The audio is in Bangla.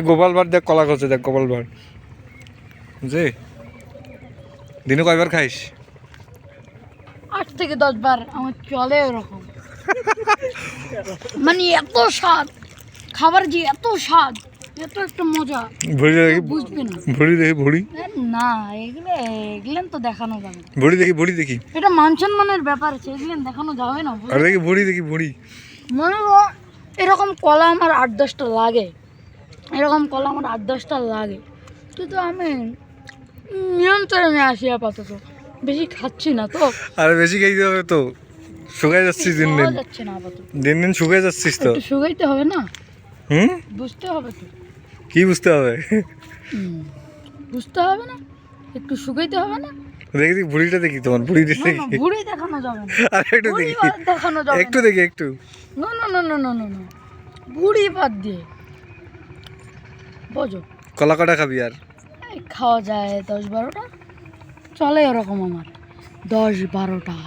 গোপাল ভাঁড় দেখ কলা করছে, দেখ গোপাল ভাঁড় বুঝলি দিনে কয়বার খাইস? 8 থেকে 10 বার আমার চলে এরকম। মানে এত স্বাদ খাবার, যে এত স্বাদ, এত একটা মজা ভুড়ি দেখি, বুঝবে না। ভুড়ি দেখি, ভুড়ি না এগুলেন তো দেখানো যাবে না। ভুড়ি দেখি, ভুড়ি দেখি, এটা মান সম্মানের ব্যাপার আছে, এগুলেন দেখানো যাবে না। আর দেখি ভুড়ি দেখি, ভুড়ি। মনে করো এরকম কলা আমার 8-10টা লাগে, এরকম কলা আমার 8-10টা লাগে, কিন্তু আমি নিয়ন্ত্রণে আসি আপাতত, বেশি খাচ্ছি না তো। আর বেশি খাইতে হবে তো, শুকাই যাচ্ছিস দিন দিন, খাওয়া যাচ্ছে না আপাতত, দিন দিন শুকাই যাচ্ছিস তো। একটু শুকাইতে হবে না? হুম, বুঝতে হবে তো। কি বুঝতে হবে? বুঝতে হবে না, একটু শুকাইতে হবে না? দেখি দেখি ভুড়িটা দেখি, তোমার ভুড়ি না, দেখি, না, ভুঁড়ি দেখানো যাবে না, আর একটু ভুঁড়ি দেখি, বাদ দেখানো যাবে একটু না। দেখি, একটু। না না না না না না না, ভুঁড়ি বাদ দিয়ে বোঝো। কলা কটা খাবি আর? এই খাওয়া যায় 10-12টা, চলে এরকম আমার 10-12টা।